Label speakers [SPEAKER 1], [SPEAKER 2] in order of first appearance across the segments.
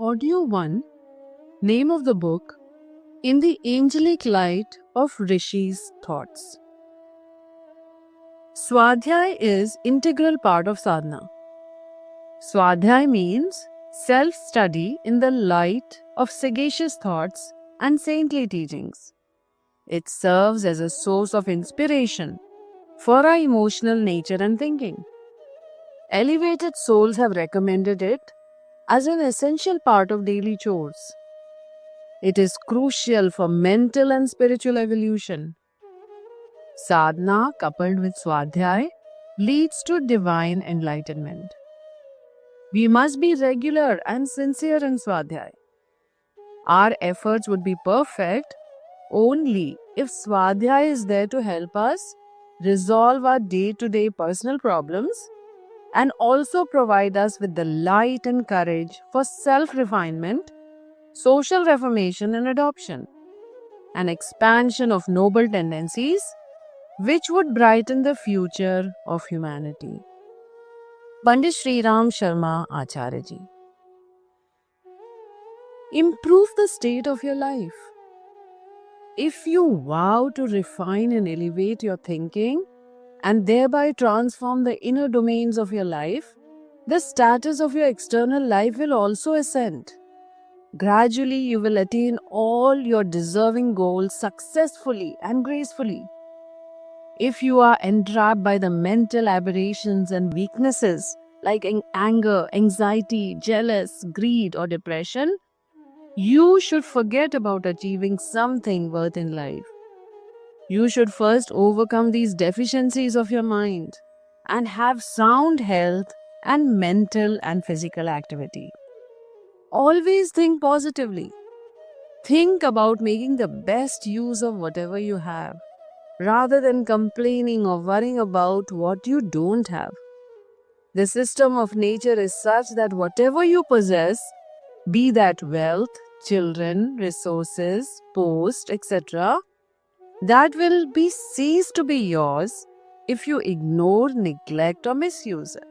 [SPEAKER 1] Audio 1, name of the book, In the Angelic Light of Rishi's Thoughts. Swadhyay is integral part of sadhana. Swadhyay means self-study in the light of sagacious thoughts and saintly teachings. It serves as a source of inspiration for our emotional nature and thinking. Elevated souls have recommended it as an essential part of daily chores. It is crucial for mental and spiritual evolution. Sadhana coupled with Swadhyay leads to divine enlightenment. We must be regular and sincere in Swadhyay. Our efforts would be perfect only if Swadhyay is there to help us resolve our day-to-day personal problems and also provide us with the light and courage for self-refinement, social reformation and adoption, an expansion of noble tendencies which would brighten the future of humanity. Pandit Sri Ram Sharma Acharya Ji. Improve the state of your life. If you vow to refine and elevate your thinking and thereby transform the inner domains of your life, the status of your external life will also ascend. Gradually, you will attain all your deserving goals successfully and gracefully. If you are entrapped by the mental aberrations and weaknesses like anger, anxiety, jealous, greed, or depression, you should forget about achieving something worth in life. You should first overcome these deficiencies of your mind and have sound health and mental and physical activity. Always think positively. Think about making the best use of whatever you have, rather than complaining or worrying about what you don't have. The system of nature is such that whatever you possess, be that wealth, children, resources, post, etc., that will be cease to be yours if you ignore, neglect, or misuse it.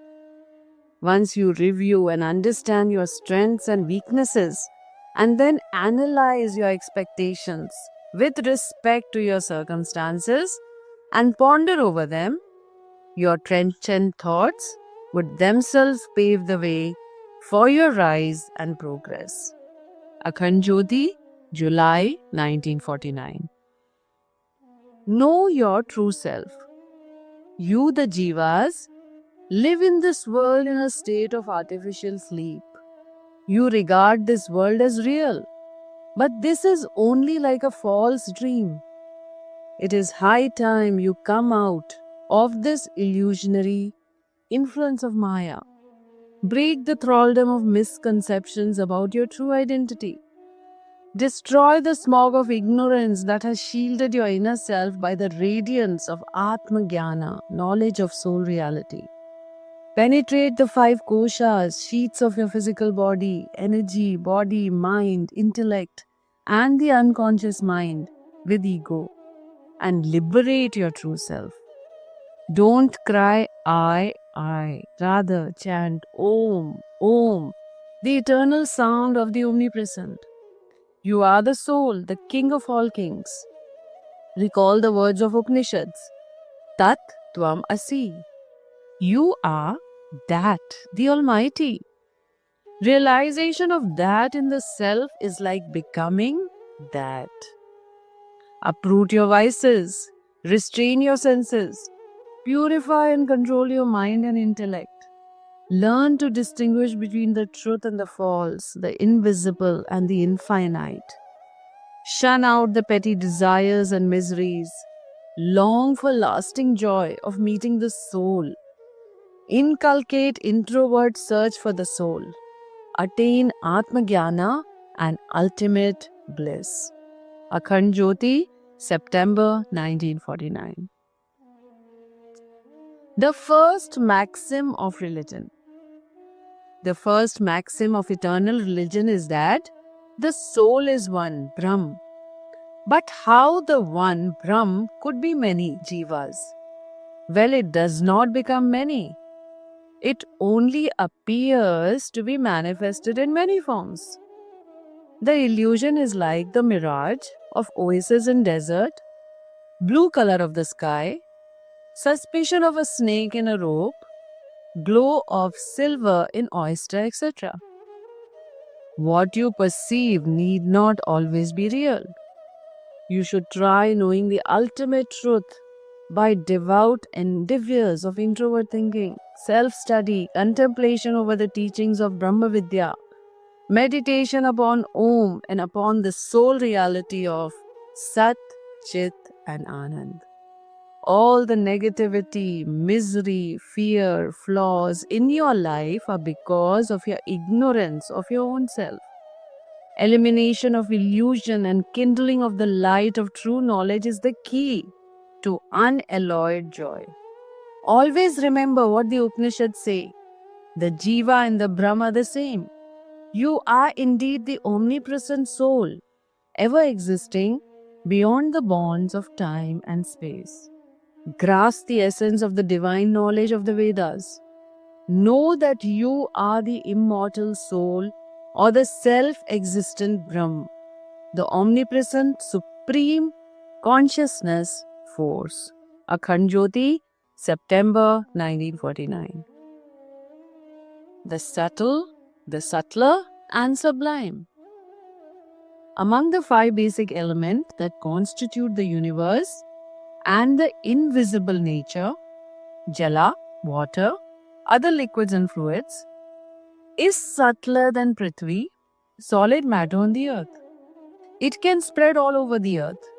[SPEAKER 1] Once you review and understand your strengths and weaknesses, and then analyze your expectations with respect to your circumstances and ponder over them, your trenchant thoughts would themselves pave the way for your rise and progress. Akhand Jyoti, July 1949. Know your true self. You, the Jivas, live in this world in a state of artificial sleep. You regard this world as real, but this is only like a false dream. It is high time you come out of this illusionary influence of Maya. Break the thraldom of misconceptions about your true identity. Destroy the smog of ignorance that has shielded your inner self by the radiance of Atma Jnana, knowledge of soul reality. Penetrate the 5 koshas, sheets of your physical body, energy, body, mind, intellect, and the unconscious mind with ego, and liberate your true self. Don't cry, I. Rather chant Om, Om, the eternal sound of the omnipresent. You are the soul, the king of all kings. Recall the words of Upanishads. Tat Tvam Asi. You are that, the Almighty. Realization of that in the self is like becoming that. Uproot your vices, restrain your senses, purify and control your mind and intellect. Learn to distinguish between the truth and the false, the invisible and the infinite. Shun out the petty desires and miseries. Long for lasting joy of meeting the soul. Inculcate introvert search for the soul. Attain Atma Jnana and ultimate bliss. Akhand Jyoti, September 1949. The first maxim of religion. The first maxim of eternal religion is that the soul is one, Brahm. But how the one, Brahm, could be many jivas? Well, it does not become many. It only appears to be manifested in many forms. The illusion is like the mirage of oasis in desert, blue color of the sky, suspicion of a snake in a rope, glow of silver in oyster, etc. What you perceive need not always be real. You should try knowing the ultimate truth by devout endeavors of introvert thinking, self-study, contemplation over the teachings of Brahma Vidya, meditation upon Om and upon the sole reality of Sat, Chit and Anand. All the negativity, misery, fear, flaws in your life are because of your ignorance of your own self. Elimination of illusion and kindling of the light of true knowledge is the key to unalloyed joy. Always remember what the Upanishads say. The Jiva and the Brahma are the same. You are indeed the omnipresent soul, ever existing beyond the bonds of time and space. Grasp the essence of the divine knowledge of the Vedas. Know that you are the immortal soul or the self-existent Brahm, the omnipresent supreme consciousness force. Akhand Jyoti, September 1949. The subtle, the subtler and sublime. Among the 5 basic elements that constitute the universe and the invisible nature, Jala, water, other liquids and fluids, is subtler than Prithvi, solid matter on the earth. It can spread all over the earth.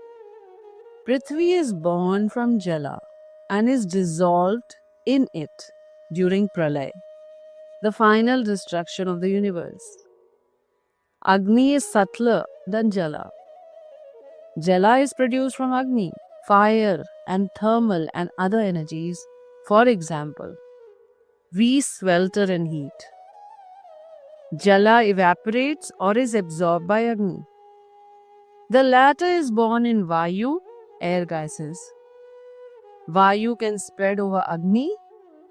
[SPEAKER 1] Prithvi is born from Jala and is dissolved in it during Pralay, the final destruction of the universe. Agni is subtler than Jala. Jala is produced from Agni, fire and thermal and other energies. For example, we swelter in heat. Jala evaporates or is absorbed by Agni. The latter is born in Vayu, air gases. Vayu can spread over Agni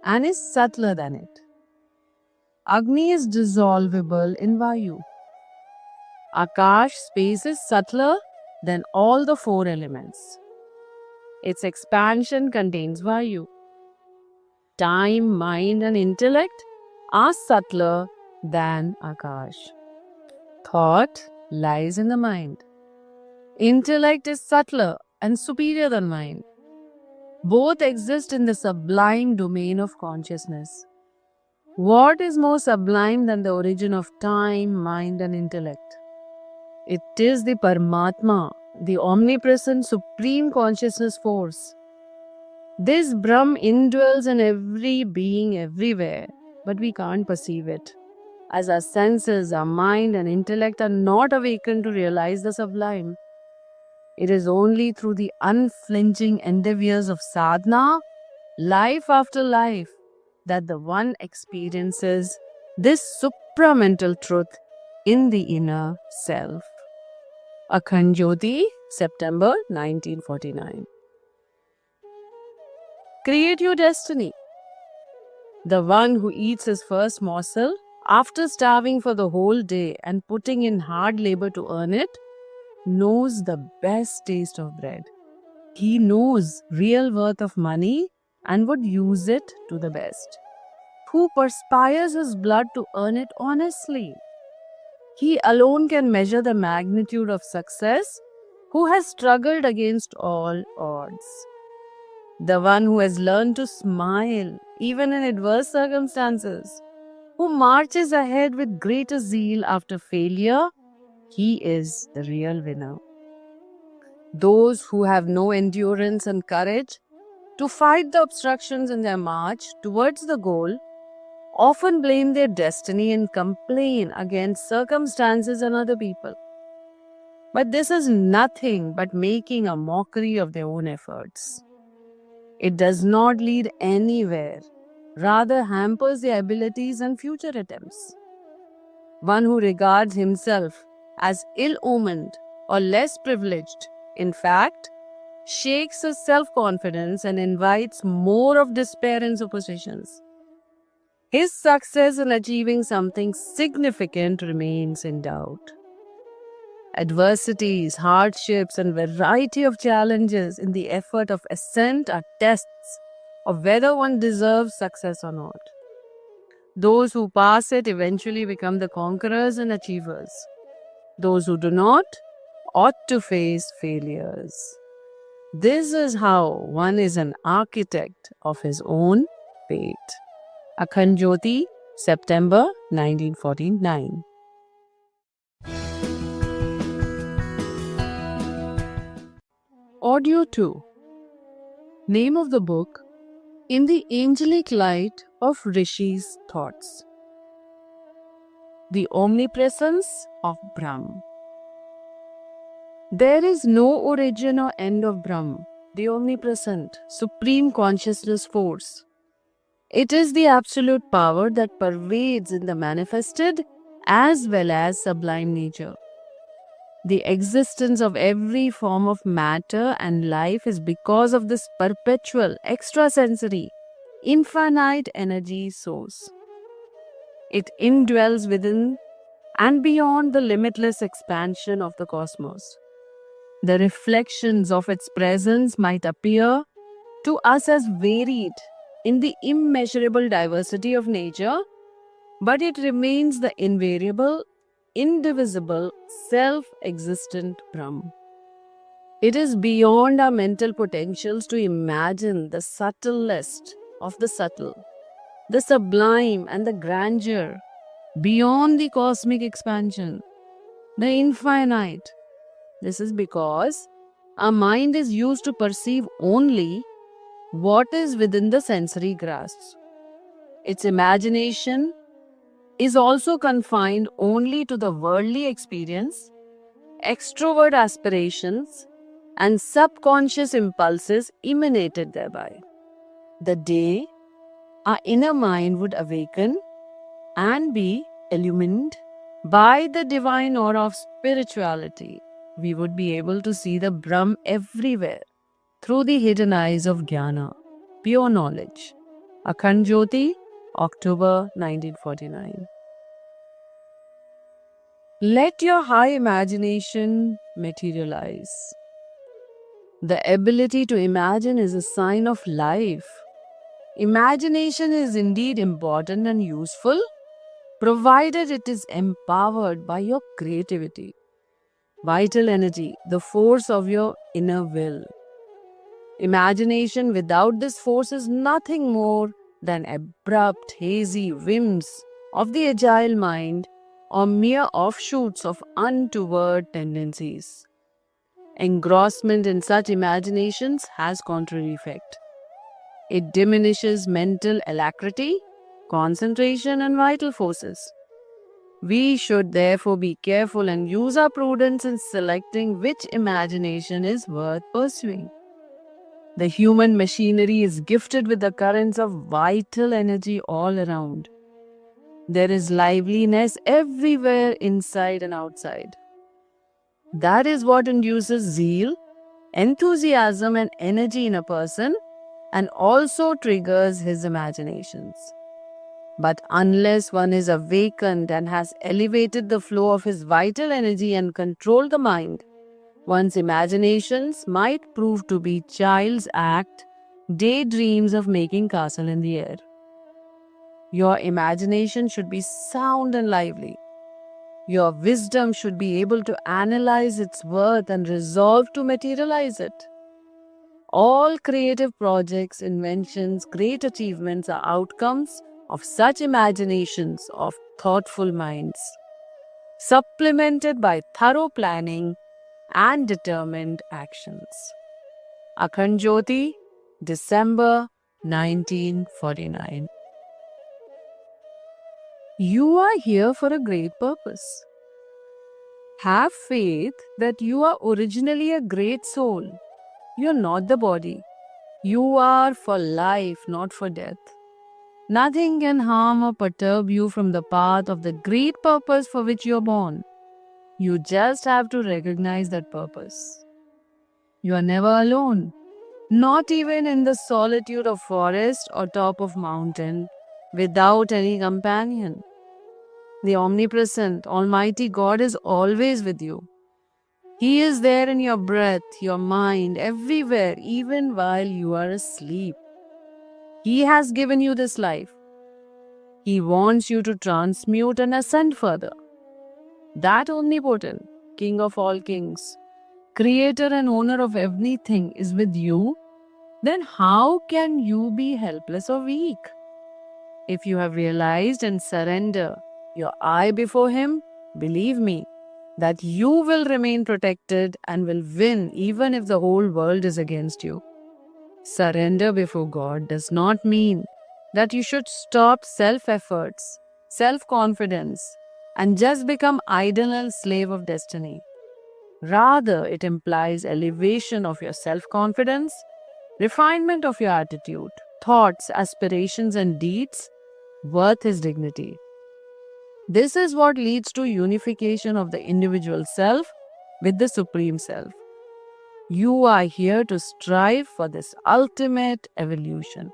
[SPEAKER 1] and is subtler than it. Agni is dissolvable in Vayu. Akash, space, is subtler than all the 4 elements. Its expansion contains Vayu. Time, mind and intellect are subtler than Akash. Thought lies in the mind. Intellect is subtler and superior than mind. Both exist in the sublime domain of consciousness. What is more sublime than the origin of time, mind and intellect? It is the Paramatma, the omnipresent supreme consciousness force. This Brahm indwells in every being everywhere, but we can't perceive it, as our senses, our mind and intellect are not awakened to realize the sublime. It is only through the unflinching endeavors of sadhana, life after life, that the one experiences this supramental truth in the inner self. Akhand Jyoti, September 1949. Create your destiny. The one who eats his first morsel after starving for the whole day and putting in hard labor to earn it knows the best taste of bread. He knows real worth of money and would use it to the best. Who perspires his blood to earn it honestly. He alone can measure the magnitude of success, who has struggled against all odds. The one who has learned to smile even in adverse circumstances, who marches ahead with greater zeal after failure, he is the real winner. Those who have no endurance and courage to fight the obstructions in their march towards the goal often blame their destiny and complain against circumstances and other people. But this is nothing but making a mockery of their own efforts. It does not lead anywhere, rather hampers their abilities and future attempts. One who regards himself as ill-omened or less privileged, in fact, shakes his self-confidence and invites more of despair and superstitions. His success in achieving something significant remains in doubt. Adversities, hardships, and variety of challenges in the effort of ascent are tests of whether one deserves success or not. Those who pass it eventually become the conquerors and achievers. Those who do not ought to face failures. This is how one is an architect of his own fate. Akhand Jyoti, September 1949. Audio 2. Name of the book: In the Angelic Light of Rishi's Thoughts. The Omnipresence of Brahm. There is no origin or end of Brahm, the omnipresent, supreme consciousness force. It is the absolute power that pervades in the manifested as well as sublime nature. The existence of every form of matter and life is because of this perpetual, extrasensory, infinite energy source. It indwells within and beyond the limitless expansion of the cosmos. The reflections of its presence might appear to us as varied in the immeasurable diversity of nature, but it remains the invariable, indivisible, self-existent Brahm. It is beyond our mental potentials to imagine the subtlest of the subtle, the sublime and the grandeur, beyond the cosmic expansion, the infinite. This is because our mind is used to perceive only what is within the sensory grasp. Its imagination is also confined only to the worldly experience, extrovert aspirations, and subconscious impulses emanated thereby. The day our inner mind would awaken and be illumined by the divine aura of spirituality, we would be able to see the Brahm everywhere through the hidden eyes of Jnana, pure knowledge. Akhand Jyoti, October 1949. Let your high imagination materialize. The ability to imagine is a sign of life. Imagination is indeed important and useful, provided it is empowered by your creativity, vital energy, the force of your inner will. Imagination without this force is nothing more than abrupt, hazy whims of the agile mind or mere offshoots of untoward tendencies. Engrossment in such imaginations has contrary effect. It diminishes mental alacrity, concentration, and vital forces. We should therefore be careful and use our prudence in selecting which imagination is worth pursuing. The human machinery is gifted with the currents of vital energy all around. There is liveliness everywhere, inside and outside. That is what induces zeal, enthusiasm, and energy in a person and also triggers his imaginations. But unless one is awakened and has elevated the flow of his vital energy and controlled the mind, one's imaginations might prove to be child's act, daydreams of making castle in the air. Your imagination should be sound and lively. Your wisdom should be able to analyze its worth and resolve to materialize it. All creative projects, inventions, great achievements are outcomes of such imaginations of thoughtful minds, supplemented by thorough planning and determined actions. Akhand Jyoti, December 1949. You are here for a great purpose. Have faith that you are originally a great soul. You are not the body. You are for life, not for death. Nothing can harm or perturb you from the path of the great purpose for which you are born. You just have to recognize that purpose. You are never alone, not even in the solitude of forest or top of mountain, without any companion. The omnipresent, almighty God is always with you. He is there in your breath, your mind, everywhere, even while you are asleep. He has given you this life. He wants you to transmute and ascend further. That omnipotent, King of all kings, creator and owner of everything is with you, then how can you be helpless or weak? If you have realized and surrender your eye before Him, believe me that you will remain protected and will win even if the whole world is against you. Surrender before God does not mean that you should stop self efforts, self confidence, and just become idle and slave of destiny. Rather, it implies elevation of your self confidence, refinement of your attitude, thoughts, aspirations, and deeds worth His dignity. This is what leads to unification of the individual self with the Supreme Self. You are here to strive for this ultimate evolution.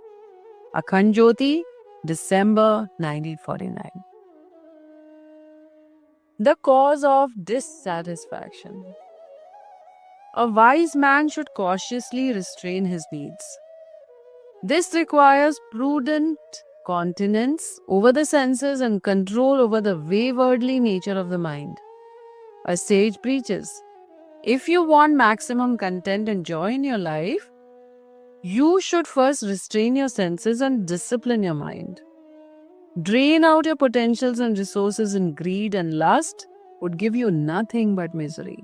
[SPEAKER 1] Akhand Jyoti, December 1949. The cause of dissatisfaction. A wise man should cautiously restrain his needs. This requires prudent continence over the senses and control over the waywardly nature of the mind. A sage preaches, if you want maximum content and joy in your life, you should first restrain your senses and discipline your mind. Drain out your potentials and resources in greed and lust would give you nothing but misery.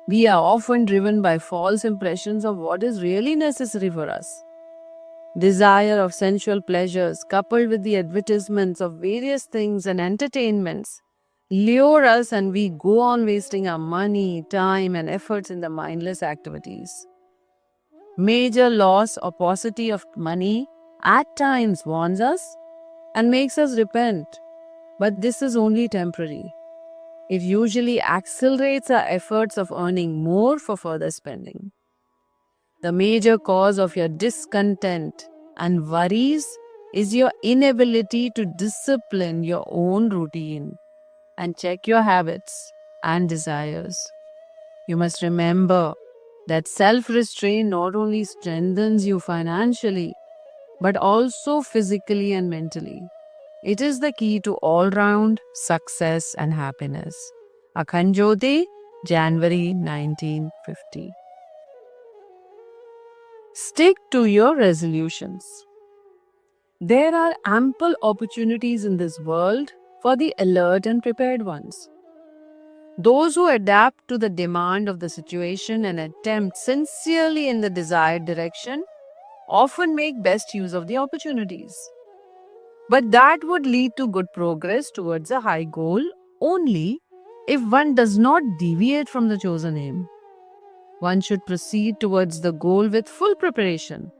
[SPEAKER 1] We are often driven by false impressions of what is really necessary for us. Desire of sensual pleasures, coupled with the advertisements of various things and entertainments, lure us and we go on wasting our money, time, and efforts in the mindless activities. Major loss or paucity of money at times warns us and makes us repent, but this is only temporary. It usually accelerates our efforts of earning more for further spending. The major cause of your discontent and worries is your inability to discipline your own routine and check your habits and desires. You must remember that self-restraint not only strengthens you financially, but also physically and mentally. It is the key to all-round success and happiness. Akhand Jyoti, January 1950. Stick to your resolutions. There are ample opportunities in this world for the alert and prepared ones. Those who adapt to the demand of the situation and attempt sincerely in the desired direction often make best use of the opportunities. But that would lead to good progress towards a high goal only if one does not deviate from the chosen aim. One should proceed towards the goal with full preparation,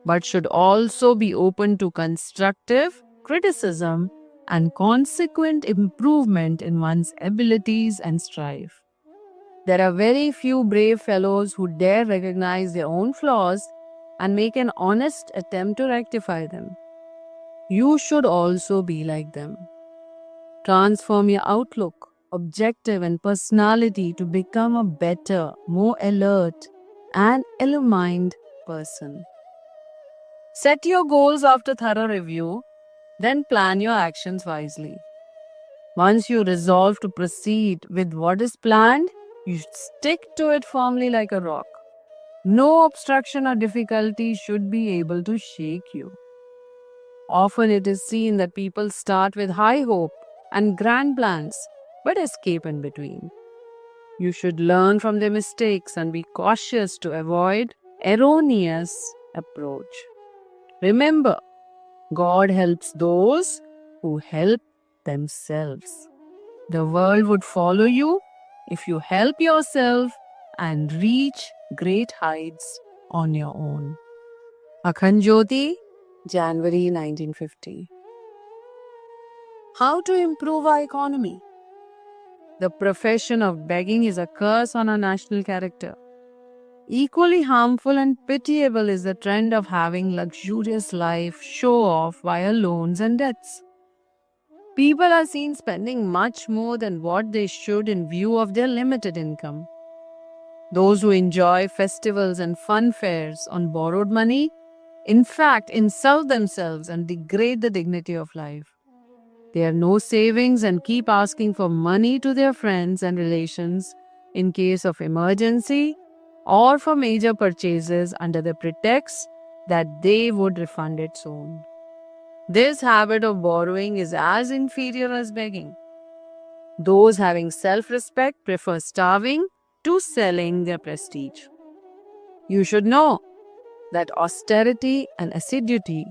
[SPEAKER 1] but should also be open to constructive criticism and consequent improvement in one's abilities and strive. There are very few brave fellows who dare recognize their own flaws and make an honest attempt to rectify them. You should also be like them. Transform your outlook, objective, and personality to become a better, more alert, and illumined person. Set your goals after thorough review, then plan your actions wisely. Once you resolve to proceed with what is planned, you stick to it firmly like a rock. No obstruction or difficulty should be able to shake you. Often it is seen that people start with high hope and grand plans, but escape in between. You should learn from their mistakes and be cautious to avoid erroneous approach. Remember, God helps those who help themselves. The world would follow you if you help yourself and reach great heights on your own. Akhand Jyoti, January 1950. How to improve our economy? The profession of begging is a curse on our national character. Equally harmful and pitiable is the trend of having luxurious life show off via loans and debts. People are seen spending much more than what they should in view of their limited income. Those who enjoy festivals and fun fairs on borrowed money, in fact, insult themselves and degrade the dignity of life. They have no savings and keep asking for money to their friends and relations in case of emergency or for major purchases under the pretext that they would refund it soon. This habit of borrowing is as inferior as begging. Those having self respect prefer starving to selling their prestige. You should know that austerity and assiduity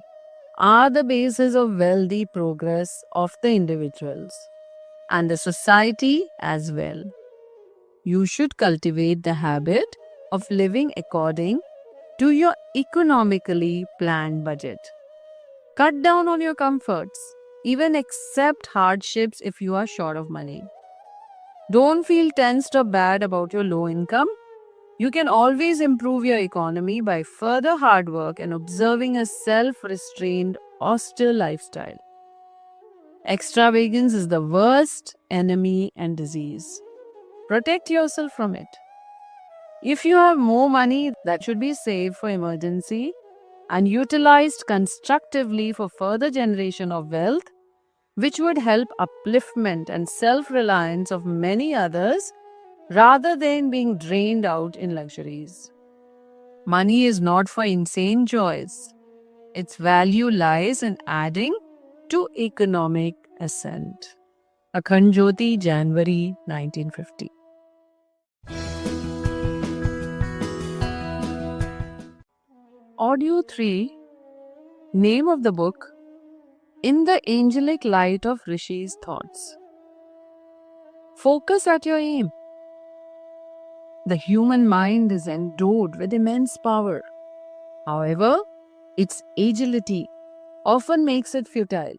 [SPEAKER 1] are the basis of wealthy progress of the individuals and the society as well. You should cultivate the habit of living according to your economically planned budget. Cut down on your comforts, even accept hardships if you are short of money. Don't feel tensed or bad about your low income. You can always improve your economy by further hard work and observing a self restrained, austere lifestyle. Extravagance is the worst enemy and disease. Protect yourself from it. If you have more money, that should be saved for emergency and utilized constructively for further generation of wealth, which would help upliftment and self-reliance of many others rather than being drained out in luxuries. Money is not for insane joys. Its value lies in adding to economic ascent. Akhand Jyoti, January 1950. Audio 3. Name of the book: In the Angelic Light of Rishi's Thoughts. Focus at your aim. The human mind is endowed with immense power. However, its agility often makes it futile.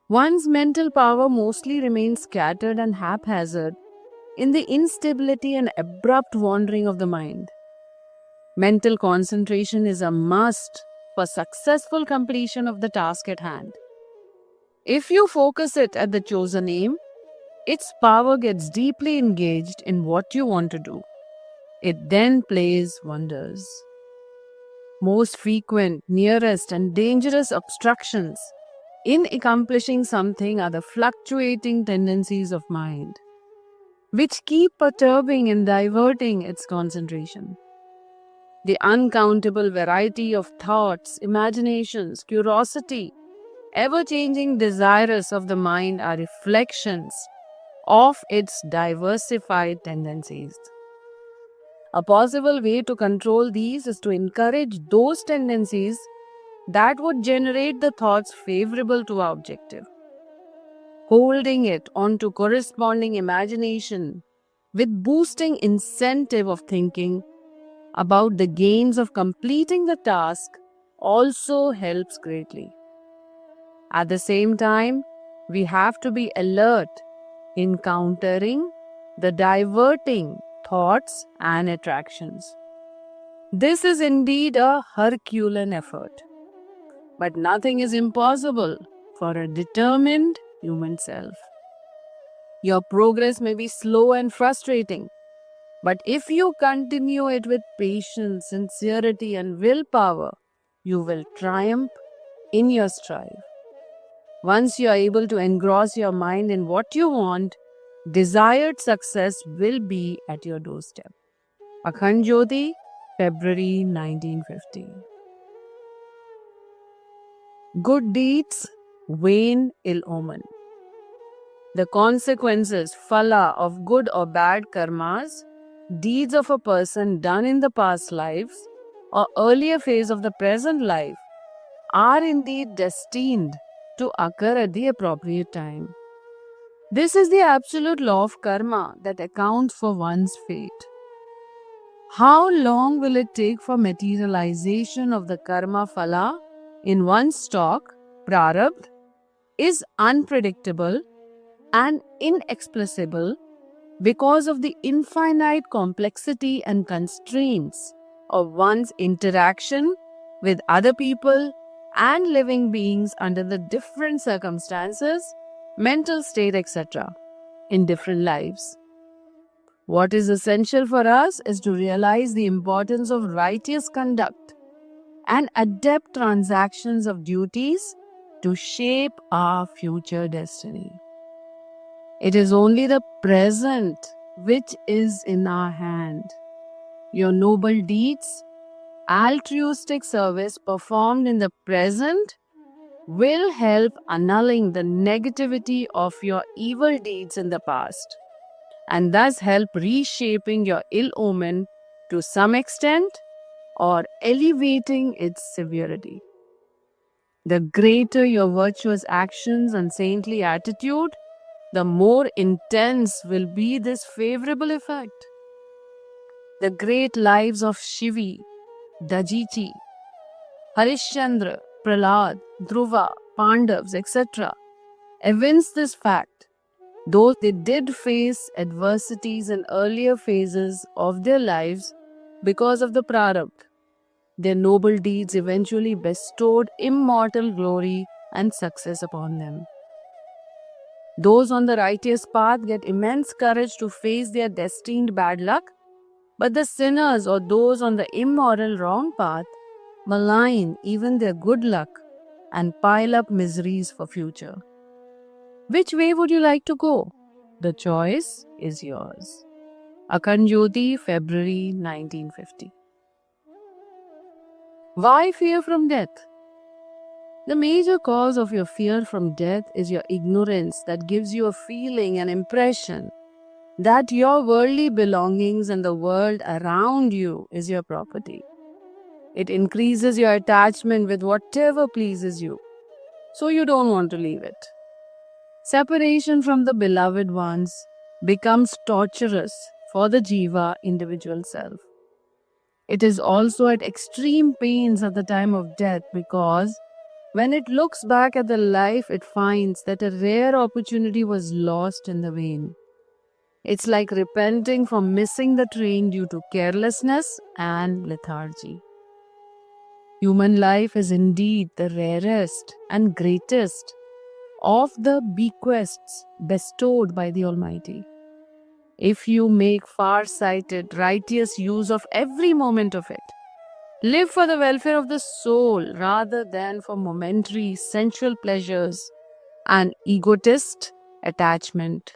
[SPEAKER 1] One's mental power mostly remains scattered and haphazard in the instability and abrupt wandering of the mind. Mental concentration is a must for successful completion of the task at hand. If you focus it at the chosen aim, its power gets deeply engaged in what you want to do. It then plays wonders. Most frequent, nearest, and dangerous obstructions in accomplishing something are the fluctuating tendencies of mind, which keep perturbing and diverting its concentration. The uncountable variety of thoughts, imaginations, curiosity, ever-changing desires of the mind are reflections of its diversified tendencies. A possible way to control these is to encourage those tendencies that would generate the thoughts favorable to our objective. Holding it onto corresponding imagination with boosting incentive of thinking about the gains of completing the task also helps greatly. At the same time, we have to be alert in countering the diverting thoughts and attractions. This is indeed a Herculean effort, but nothing is impossible for a determined human self. Your progress may be slow and frustrating, but if you continue it with patience, sincerity, and willpower, you will triumph in your strive. Once you are able to engross your mind in what you want, desired success will be at your doorstep. Akhand Jyoti, February 1950. Good deeds wane ill omen. The consequences, phala, of good or bad karmas, deeds of a person done in the past lives or earlier phase of the present life, are indeed destined to occur at the appropriate time. This is the absolute law of karma that accounts for one's fate. How long will it take for materialization of the karma phala in one's stock, prarabdha, is unpredictable and inexplicable because of the infinite complexity and constraints of one's interaction with other people and living beings under the different circumstances, mental state, etc., in different lives. What is essential for us is to realize the importance of righteous conduct and adept transactions of duties to shape our future destiny. It is only the present which is in our hand. Your noble deeds, altruistic service performed in the present will help annulling the negativity of your evil deeds in the past and thus help reshaping your ill omen to some extent or elevating its severity. The greater your virtuous actions and saintly attitude, the more intense will be this favorable effect. The great lives of Shivi, Dajiti, Harishchandra, Prahlad, Dhruva, Pandavas, etc. evince this fact. Though they did face adversities in earlier phases of their lives because of the prarabdha, their noble deeds eventually bestowed immortal glory and success upon them. Those on the righteous path get immense courage to face their destined bad luck, but the sinners or those on the immoral wrong path malign even their good luck and pile up miseries for future. Which way would you like to go? The choice is yours. Akhand Jyoti, February 1950. Why fear from death? The major cause of your fear from death is your ignorance that gives you a feeling and impression that your worldly belongings and the world around you is your property. It increases your attachment with whatever pleases you, so you don't want to leave it. Separation from the beloved ones becomes torturous for the jiva individual self. It is also at extreme pains at the time of death because when it looks back at the life, it finds that a rare opportunity was lost in the vein. It's like repenting for missing the train due to carelessness and lethargy. Human life is indeed the rarest and greatest of the bequests bestowed by the Almighty. If you make far-sighted, righteous use of every moment of it, live for the welfare of the soul rather than for momentary sensual pleasures and egotist attachment,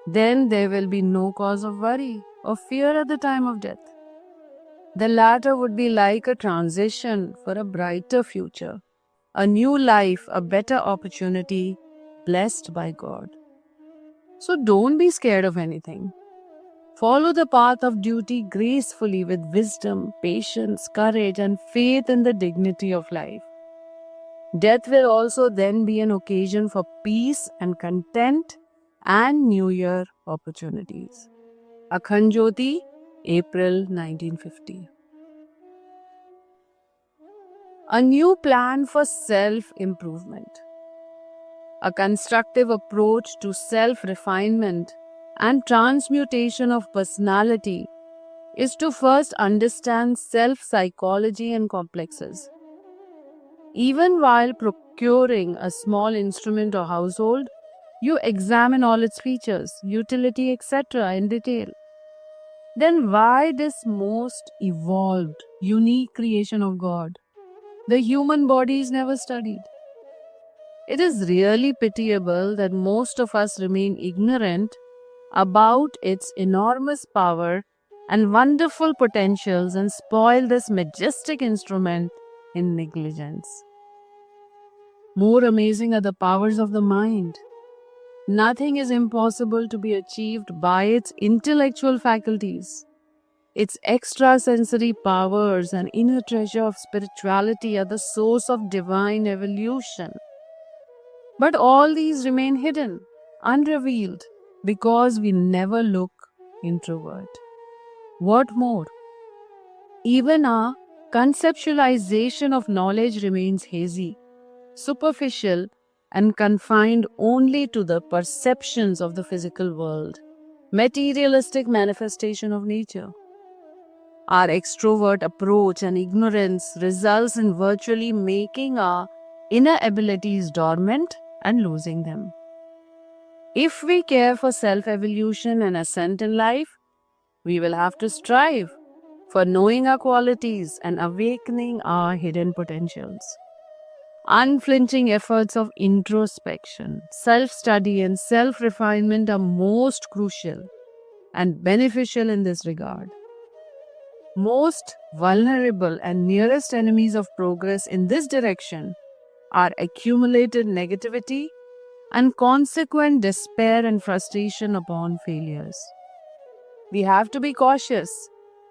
[SPEAKER 1] then there will be no cause of worry or fear at the time of death. The latter would be like a transition for a brighter future, a new life, a better opportunity blessed by God. So don't be scared of anything. Follow the path of duty gracefully with wisdom, patience, courage, and faith in the dignity of life. Death will also then be an occasion for peace and content and New Year opportunities. Akhand Jyoti, April 1950. A new plan for self-improvement. A constructive approach to self-refinement and transmutation of personality is to first understand self-psychology and complexes. Even while procuring a small instrument or household, you examine all its features, utility, etc. in detail. Then why this most evolved, unique creation of God? The human body is never studied. It is really pitiable that most of us remain ignorant about its enormous power and wonderful potentials and spoil this majestic instrument in negligence. More amazing are the powers of the mind. Nothing is impossible to be achieved by its intellectual faculties. Its extrasensory powers and inner treasure of spirituality are the source of divine evolution. But all these remain hidden, unrevealed, because we never look introvert. What more? Even our conceptualization of knowledge remains hazy, superficial, and confined only to the perceptions of the physical world, materialistic manifestation of nature. Our extrovert approach and ignorance results in virtually making our inner abilities dormant and losing them. If we care for self-evolution and ascent in life, we will have to strive for knowing our qualities and awakening our hidden potentials. Unflinching efforts of introspection, self-study, and self-refinement are most crucial and beneficial in this regard. Most vulnerable and nearest enemies of progress in this direction are accumulated negativity and consequent despair and frustration upon failures. We have to be cautious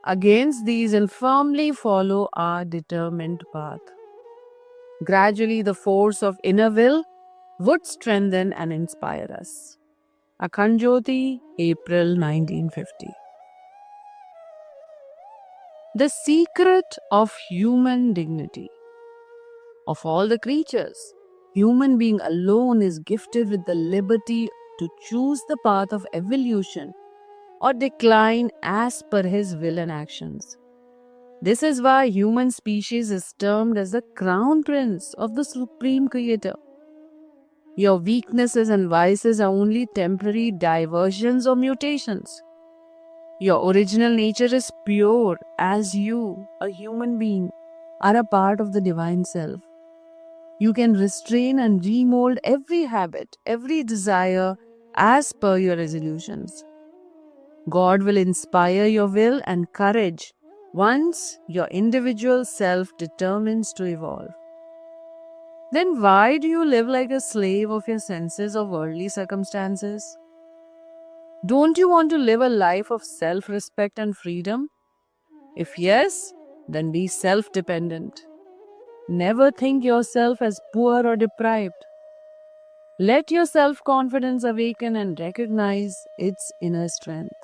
[SPEAKER 1] against these and firmly follow our determined path. Gradually, the force of inner will would strengthen and inspire us. Akhand Jyoti, April 1950. The secret of human dignity. Of all the creatures, human being alone is gifted with the liberty to choose the path of evolution or decline as per his will and actions. This is why human species is termed as the crown prince of the Supreme Creator. Your weaknesses and vices are only temporary diversions or mutations. Your original nature is pure, as you, a human being, are a part of the divine self. You can restrain and remold every habit, every desire as per your resolutions. God will inspire your will and courage once your individual self determines to evolve. Then why do you live like a slave of your senses or worldly circumstances? Don't you want to live a life of self-respect and freedom? If yes, then be self-dependent. Never think yourself as poor or deprived. Let your self-confidence awaken and recognize its inner strength.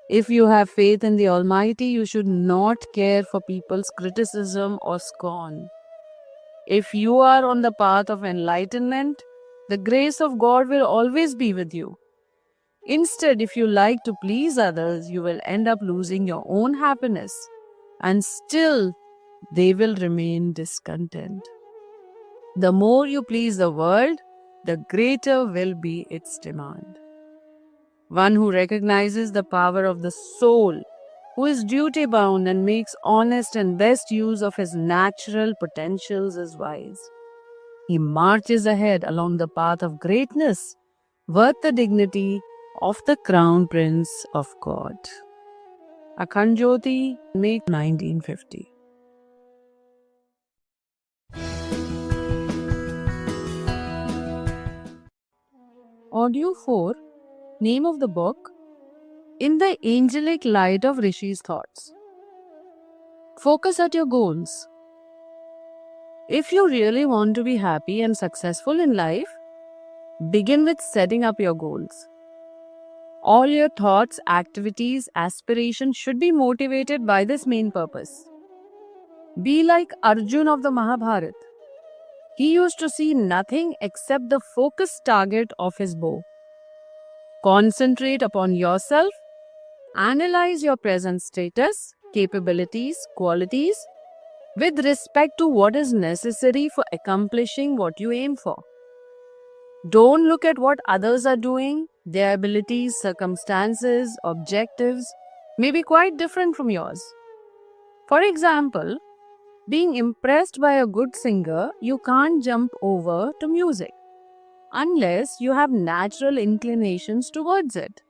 [SPEAKER 1] If you have faith in the Almighty, you should not care for people's criticism or scorn. If you are on the path of enlightenment, the grace of God will always be with you. Instead, if you like to please others, you will end up losing your own happiness, and still they will remain discontent. The more you please the world, the greater will be its demand. One who recognizes the power of the soul, who is duty bound and makes honest and best use of his natural potentials, is wise. He marches ahead along the path of greatness, worth the dignity of the Crown Prince of God. Akhand Jyoti, May 1950. Audio 4. Name of the book: In the Angelic Light of Rishi's Thoughts. Focus at your goals. If you really want to be happy and successful in life, begin with setting up your goals. All your thoughts, activities, aspirations should be motivated by this main purpose. Be like Arjun of the Mahabharata. He used to see nothing except the focused target of his bow. Concentrate upon yourself, analyze your present status, capabilities, qualities, with respect to what is necessary for accomplishing what you aim for. Don't look at what others are doing. Their abilities, circumstances, objectives may be quite different from yours. For example, being impressed by a good singer, you can't jump over to music unless you have natural inclinations towards it.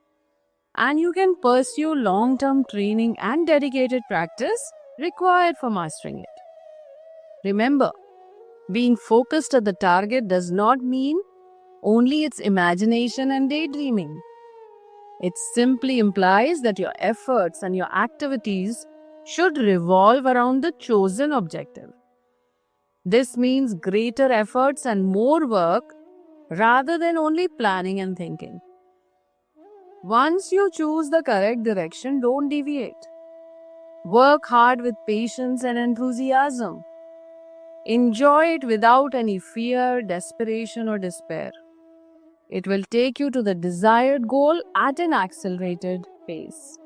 [SPEAKER 1] And you can pursue long-term training and dedicated practice required for mastering it. Remember, being focused at the target does not mean only its imagination and daydreaming. It simply implies that your efforts and your activities should revolve around the chosen objective. This means greater efforts and more work rather than only planning and thinking. Once you choose the correct direction, don't deviate. Work hard with patience and enthusiasm. Enjoy it without any fear, desperation, or despair. It will take you to the desired goal at an accelerated pace.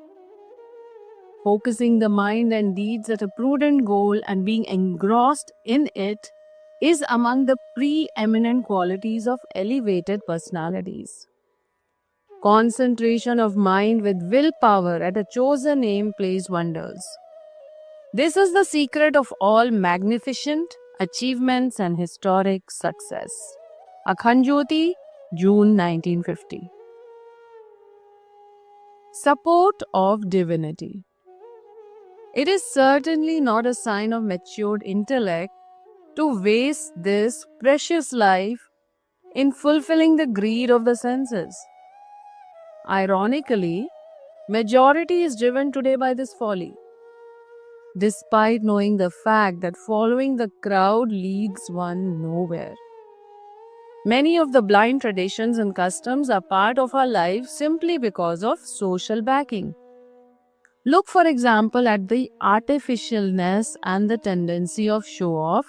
[SPEAKER 1] Focusing the mind and deeds at a prudent goal and being engrossed in it is among the preeminent qualities of elevated personalities. concentration of mind with willpower at a chosen aim plays wonders. This is the secret of all magnificent achievements and historic success. Akhand Jyoti, June 1950. Support of divinity. It is certainly not a sign of matured intellect to waste this precious life in fulfilling the greed of the senses. Ironically, majority is driven today by this folly, despite knowing the fact that following the crowd leads one nowhere. Many of the blind traditions and customs are part of our lives simply because of social backing. Look, for example, at the artificialness and the tendency of show off,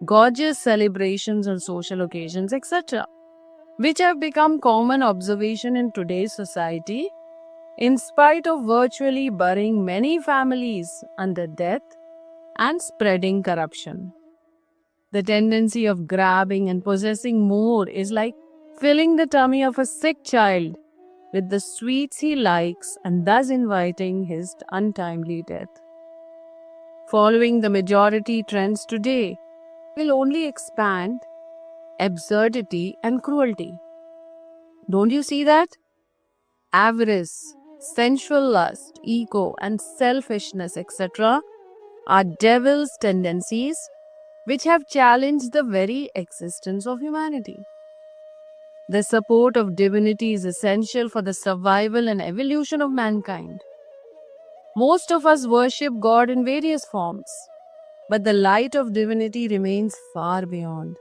[SPEAKER 1] gorgeous celebrations on social occasions, etc., which have become common observation in today's society, in spite of virtually burying many families under death and spreading corruption. The tendency of grabbing and possessing more is like filling the tummy of a sick child with the sweets he likes and thus inviting his untimely death. Following the majority trends today will only expand absurdity and cruelty. Don't you see that? Avarice, sensual lust, ego, and selfishness, etc., are devil's tendencies which have challenged the very existence of humanity. The support of divinity is essential for the survival and evolution of mankind. Most of us worship God in various forms, but the light of divinity remains far beyond.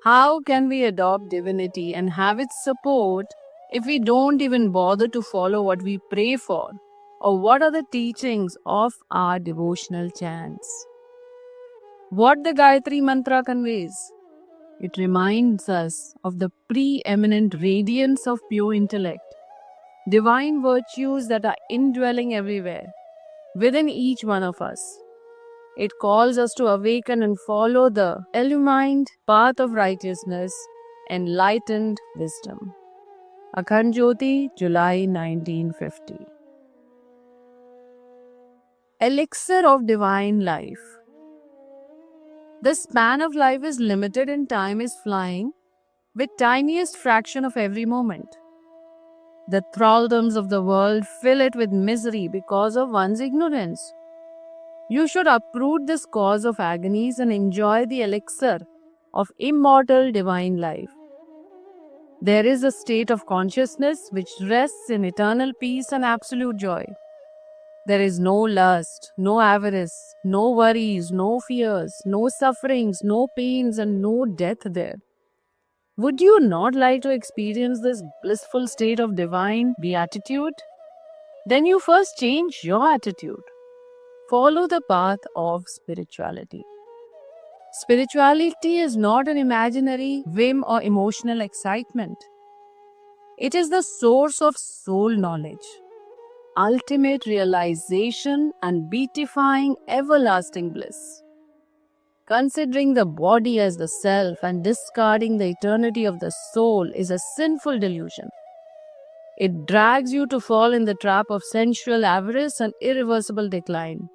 [SPEAKER 1] How can we adopt divinity and have its support if we don't even bother to follow what we pray for or what are the teachings of our devotional chants? What the Gayatri Mantra conveys? It reminds us of the preeminent radiance of pure intellect, divine virtues that are indwelling everywhere, within each one of us. It calls us to awaken and follow the illumined path of righteousness, enlightened wisdom. Akhand Jyoti, July 1950. Elixir of Divine Life. The span of life is limited and time is flying with tiniest fraction of every moment. The thraldoms of the world fill it with misery because of one's ignorance. You should uproot this cause of agonies and enjoy the elixir of immortal divine life. There is a state of consciousness which rests in eternal peace and absolute joy. There is no lust, no avarice, no worries, no fears, no sufferings, no pains, and no death there. Would you not like to experience this blissful state of divine beatitude? Then you first change your attitude. Follow the path of spirituality. Spirituality is not an imaginary whim or emotional excitement. It is the source of soul knowledge, ultimate realization, and beatifying everlasting bliss. Considering the body as the self and discarding the eternity of the soul is a sinful delusion. It drags you to fall in the trap of sensual avarice and irreversible decline.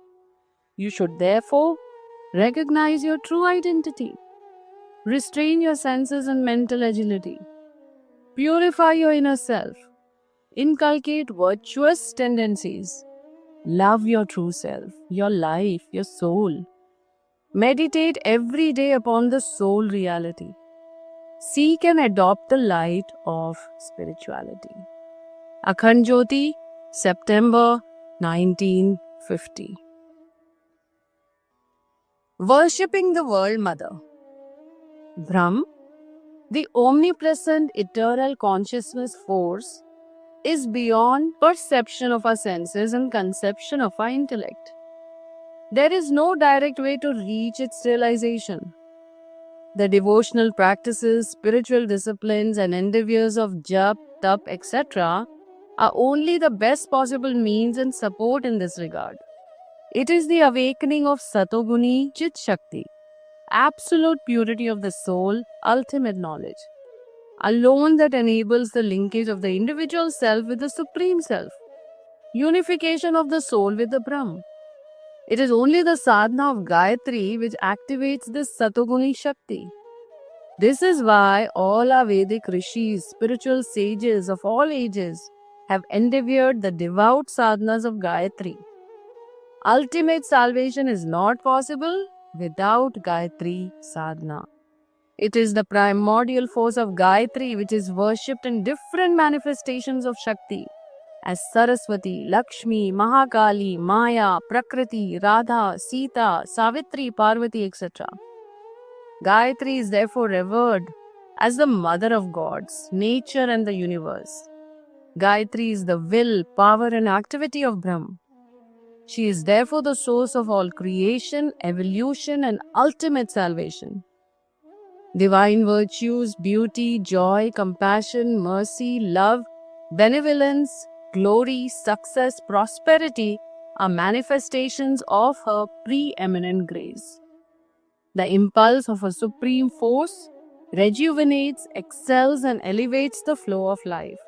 [SPEAKER 1] You should therefore recognize your true identity. Restrain your senses and mental agility. Purify your inner self. Inculcate virtuous tendencies. Love your true self, your life, your soul. Meditate every day upon the soul reality. Seek and adopt the light of spirituality. Akhand Jyoti, September 1950. Worshipping the World Mother. Brahm, the omnipresent eternal consciousness force, is beyond perception of our senses and conception of our intellect. There is no direct way to reach its realization. The devotional practices, spiritual disciplines, and endeavors of jap, tap, etc. are only the best possible means and support in this regard. It is the awakening of Satoguni Chit Shakti, absolute purity of the soul, ultimate knowledge. alone that enables the linkage of the individual self with the Supreme Self, unification of the soul with the Brahm. It is only the sadhana of Gayatri which activates this Satoguni Shakti. This is why all our Vedic rishis, spiritual sages of all ages, have endeavored the devout sadhanas of Gayatri. Ultimate salvation is not possible without Gayatri sadhana. It is the primordial force of Gayatri which is worshipped in different manifestations of Shakti as Saraswati, Lakshmi, Mahakali, Maya, Prakriti, Radha, Sita, Savitri, Parvati, etc. Gayatri is therefore revered as the mother of gods, nature and the universe. Gayatri is the will, power and activity of Brahm. She is therefore the source of all creation, evolution and ultimate salvation. Divine virtues, beauty, joy, compassion, mercy, love, benevolence, glory, success, prosperity are manifestations of her preeminent grace. The impulse of a supreme force rejuvenates, excels, and elevates the flow of life.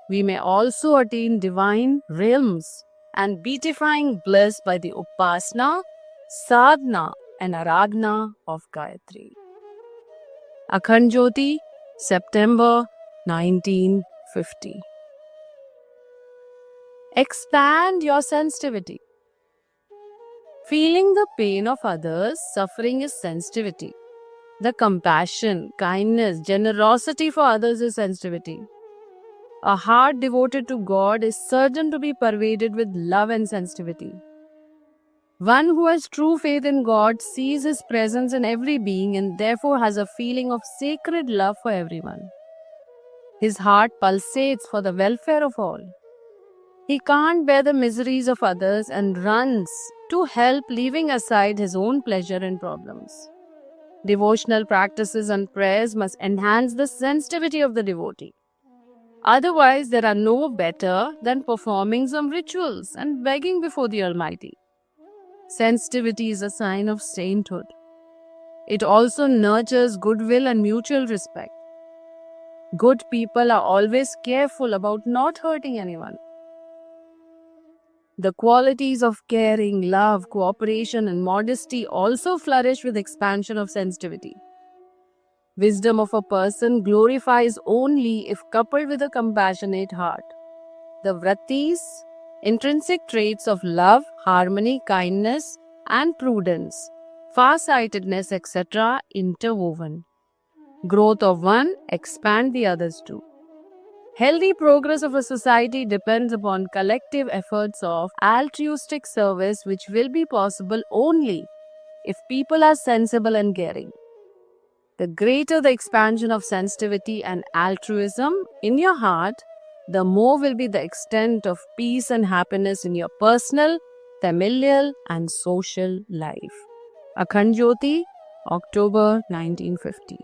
[SPEAKER 1] We may also attain divine realms and beatifying bliss by the upasana, sadhana, and aradhana of Gayatri. Akhand Jyoti, September 1950. Expand your sensitivity. Feeling the pain of others, suffering is sensitivity. The compassion, kindness, generosity for others is sensitivity. A heart devoted to God is certain to be pervaded with love and sensitivity. One who has true faith in God sees His presence in every being and therefore has a feeling of sacred love for everyone. His heart pulsates for the welfare of all. He can't bear the miseries of others and runs to help, leaving aside his own pleasure and problems. Devotional practices and prayers must enhance the sensitivity of the devotee. Otherwise, there are no better than performing some rituals and begging before the Almighty. Sensitivity is a sign of sainthood. It also nurtures goodwill and mutual respect. Good people are always careful about not hurting anyone. The qualities of caring, love, cooperation, and modesty also flourish with expansion of sensitivity. Wisdom of a person glorifies only if coupled with a compassionate heart. The vrattis, intrinsic traits of love, harmony, kindness, and prudence, far-sightedness, etc., interwoven. Growth of one expand the others too. Healthy progress of a society depends upon collective efforts of altruistic service, which will be possible only if people are sensible and caring. The greater the expansion of sensitivity and altruism in your heart, the more will be the extent of peace and happiness in your personal, familial, and social life. Akhand Jyoti, October 1950.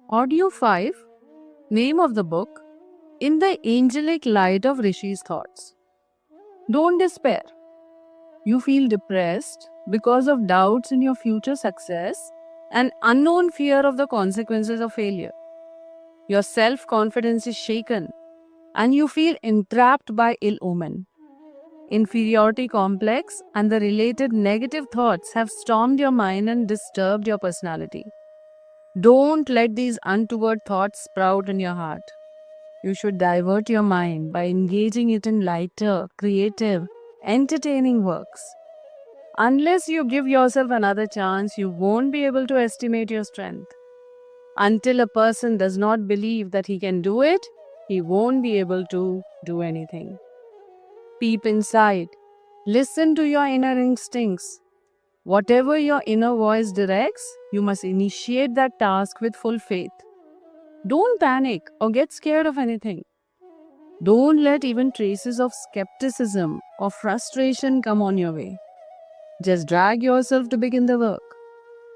[SPEAKER 1] Audio 5, name of the book, In the Angelic Light of Rishi's Thoughts. Don't despair. You feel depressed because of doubts in your future success and unknown fear of the consequences of failure. Your self-confidence is shaken and you feel entrapped by ill omen. Inferiority complex and the related negative thoughts have stormed your mind and disturbed your personality. Don't let these untoward thoughts sprout in your heart. You should divert your mind by engaging it in lighter, creative, entertaining works. Unless you give yourself another chance, you won't be able to estimate your strength. Until a person does not believe that he can do it, he won't be able to do anything. Peep inside. Listen to your inner instincts. Whatever your inner voice directs, you must initiate that task with full faith. Don't panic or get scared of anything. Don't let even traces of skepticism or frustration come on your way. Just drag yourself to begin the work.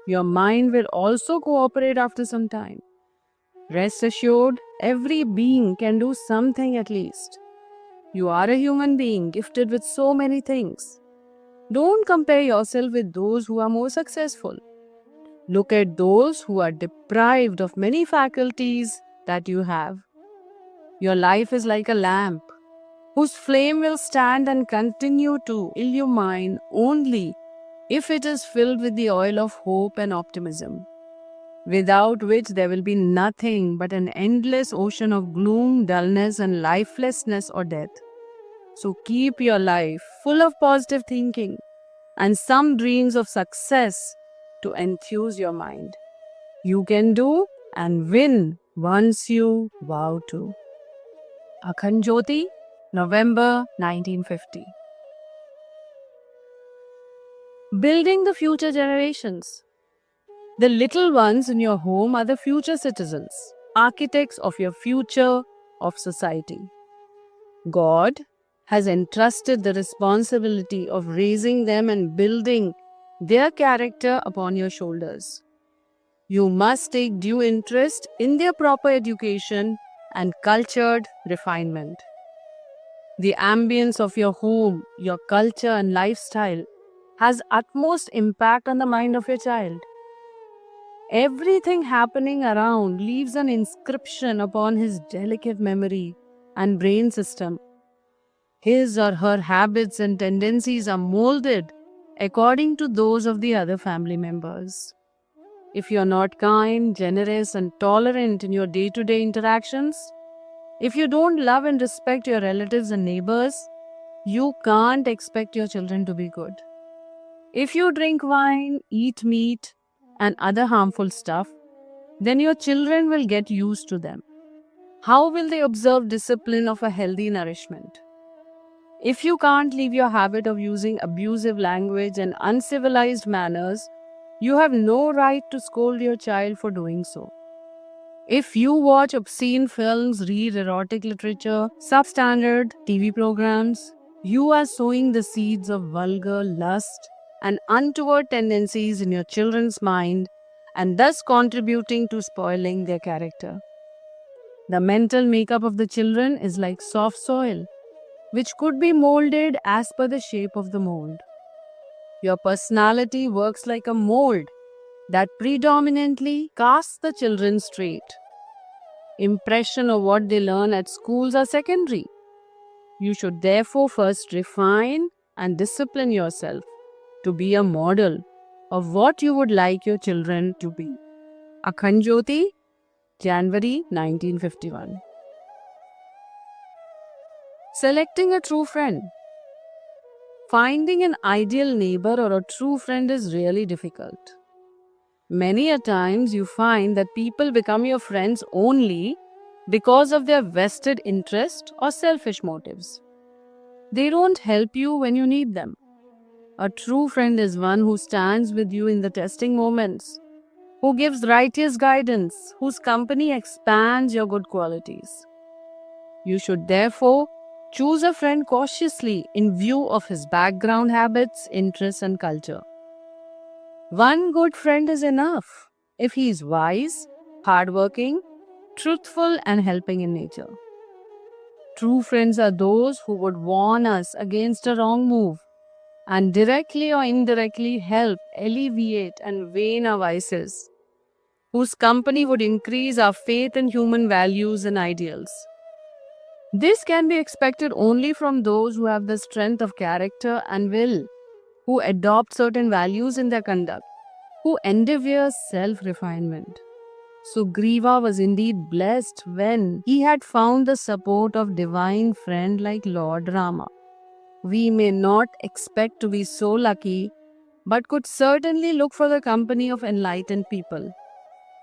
[SPEAKER 1] Your mind will also cooperate after some time. Rest assured, every being can do something at least. You are a human being gifted with so many things. Don't compare yourself with those who are more successful. Look at those who are deprived of many faculties that you have. Your life is like a lamp whose flame will stand and continue to illumine only if it is filled with the oil of hope and optimism, without which there will be nothing but an endless ocean of gloom, dullness, and lifelessness or death. So keep your life full of positive thinking and some dreams of success to enthuse your mind. You can do and win once you vow to. Akhand Jyoti, November 1950. Building the future generations. The little ones in your home are the future citizens, architects of your future of society. God has entrusted the responsibility of raising them and building their character upon your shoulders. You must take due interest in their proper education and cultured refinement. The ambience of your home, your culture and lifestyle has utmost impact on the mind of your child. Everything happening around leaves an inscription upon his delicate memory and brain system. His or her habits and tendencies are molded according to those of the other family members. If you're not kind, generous, and tolerant in your day-to-day interactions, if you don't love and respect your relatives and neighbors, you can't expect your children to be good. If you drink wine, eat meat, and other harmful stuff, then your children will get used to them. How will they observe discipline of a healthy nourishment? If you can't leave your habit of using abusive language and uncivilized manners, you have no right to scold your child for doing so. If you watch obscene films, read erotic literature, substandard TV programs, you are sowing the seeds of vulgar lust and untoward tendencies in your children's mind and thus contributing to spoiling their character. The mental makeup of the children is like soft soil, which could be molded as per the shape of the mold. Your personality works like a mold that predominantly casts the children straight. Impression of what they learn at schools are secondary. You should therefore first refine and discipline yourself to be a model of what you would like your children to be. Akhand Jyoti, January 1951. Selecting a true friend. Finding an ideal neighbor or a true friend is really difficult. Many a times you find that people become your friends only because of their vested interest or selfish motives. They don't help you when you need them. A true friend is one who stands with you in the testing moments, who gives righteous guidance, whose company expands your good qualities. You should therefore choose a friend cautiously in view of his background, habits, interests, and culture. One good friend is enough if he is wise, hardworking, truthful, and helping in nature. True friends are those who would warn us against a wrong move and directly or indirectly help alleviate and wane our vices, whose company would increase our faith in human values and ideals. This can be expected only from those who have the strength of character and will, who adopt certain values in their conduct, who endeavor self-refinement. Sugriva was indeed blessed when he had found the support of divine friend like Lord Rama. We may not expect to be so lucky, but could certainly look for the company of enlightened people.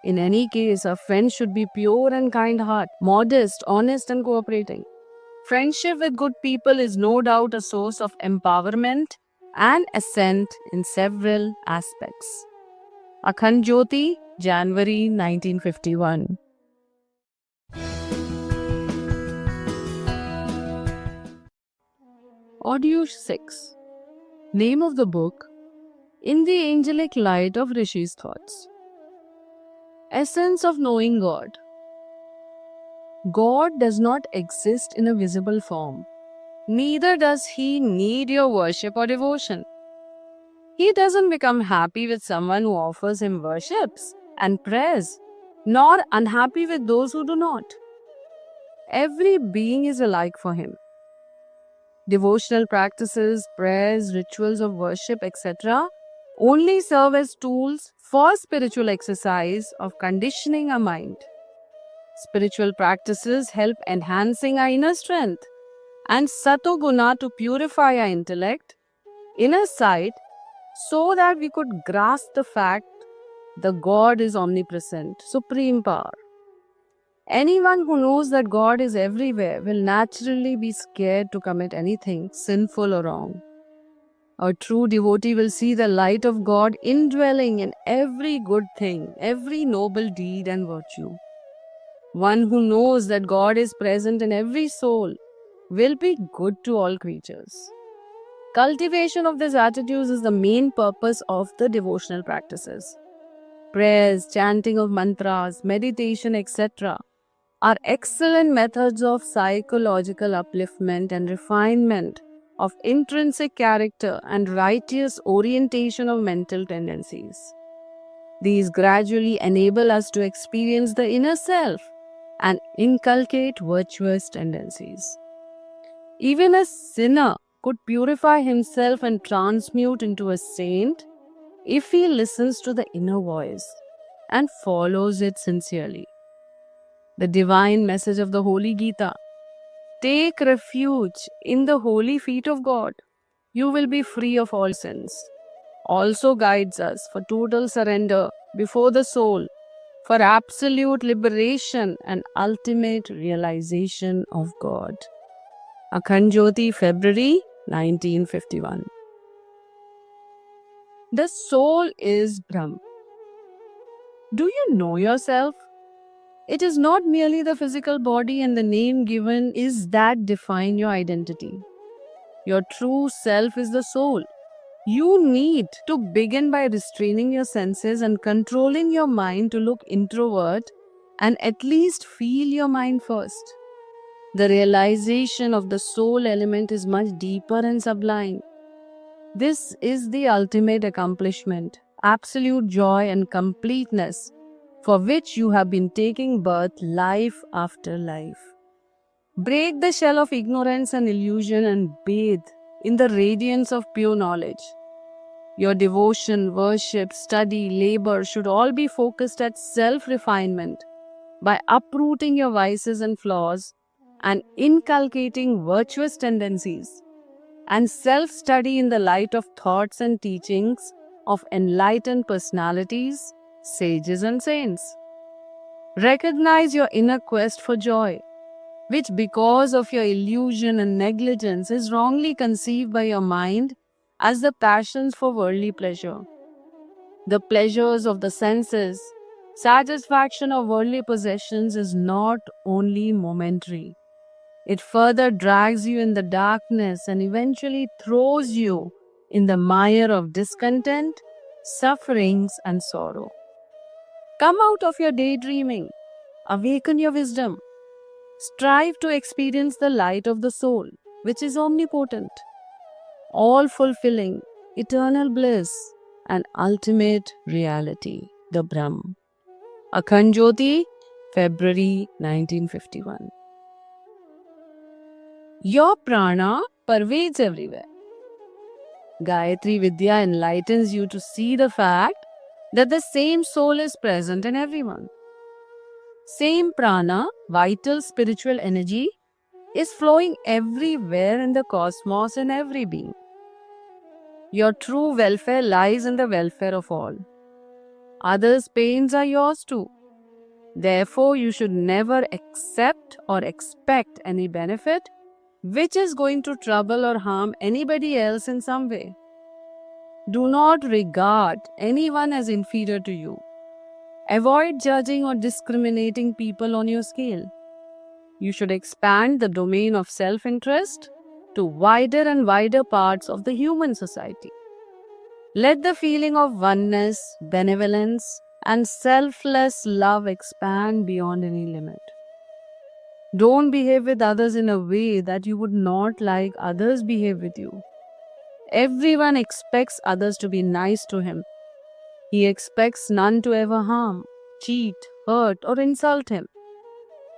[SPEAKER 1] In any case, a friend should be pure and kind heart, modest, honest, and cooperating. Friendship with good people is no doubt a source of empowerment and ascent in several aspects. Akhand Jyoti, January 1951. Audio 6. Name of the book: In the Angelic Light of Rishi's Thoughts. Essence of knowing God. God does not exist in a visible form. Neither does he need your worship or devotion. He doesn't become happy with someone who offers him worships and prayers, nor unhappy with those who do not. Every being is alike for him. Devotional practices, prayers, rituals of worship, etc., only serve as tools for spiritual exercise of conditioning our mind. Spiritual practices help enhancing our inner strength and satoguna to purify our intellect, inner sight, so that we could grasp the fact the God is omnipresent, supreme power. Anyone who knows that God is everywhere will naturally be scared to commit anything sinful or wrong. A true devotee will see the light of God indwelling in every good thing, every noble deed and virtue. One who knows that God is present in every soul will be good to all creatures. Cultivation of these attitudes is the main purpose of the devotional practices. Prayers, chanting of mantras, meditation, etc., are excellent methods of psychological upliftment and refinement of intrinsic character and righteous orientation of mental tendencies. These gradually enable us to experience the inner self and inculcate virtuous tendencies. Even a sinner could purify himself and transmute into a saint if he listens to the inner voice and follows it sincerely. The divine message of the Holy Gita: take refuge in the holy feet of God. You will be free of all sins. Also guides us for total surrender before the soul, for absolute liberation and ultimate realization of God. Akhand Jyoti, February 1951. The soul is Brahm. Do you know yourself? It is not merely the physical body and the name given is that define your identity. Your true self is the soul. You need to begin by restraining your senses and controlling your mind to look introvert and at least feel your mind first. The realization of the soul element is much deeper and sublime. This is the ultimate accomplishment, absolute joy and completeness for which you have been taking birth life after life. Break the shell of ignorance and illusion and bathe in the radiance of pure knowledge. Your devotion, worship, study, labor should all be focused at self-refinement by uprooting your vices and flaws and inculcating virtuous tendencies, and self-study in the light of thoughts and teachings of enlightened personalities, sages and saints. Recognize your inner quest for joy, which because of your illusion and negligence is wrongly conceived by your mind as the passions for worldly pleasure. The pleasures of the senses, satisfaction of worldly possessions is not only momentary. It further drags you in the darkness and eventually throws you in the mire of discontent, sufferings, and sorrow. Come out of your daydreaming, awaken your wisdom, strive to experience the light of the soul, which is omnipotent, all fulfilling, eternal bliss, and ultimate reality, the Brahm. Akhand Jyoti, February 1951. Your prana pervades everywhere. Gayatri Vidya enlightens you to see the fact that the same soul is present in everyone. Same prana, vital spiritual energy, is flowing everywhere in the cosmos in every being. Your true welfare lies in the welfare of all. Others' pains are yours too. Therefore, you should never accept or expect any benefit which is going to trouble or harm anybody else in some way. Do not regard anyone as inferior to you. Avoid judging or discriminating people on your scale. You should expand the domain of self-interest to wider and wider parts of the human society. Let the feeling of oneness, benevolence, and selfless love expand beyond any limit. Don't behave with others in a way that you would not like others behave with you. Everyone expects others to be nice to him. He expects none to ever harm, cheat, hurt, or insult him.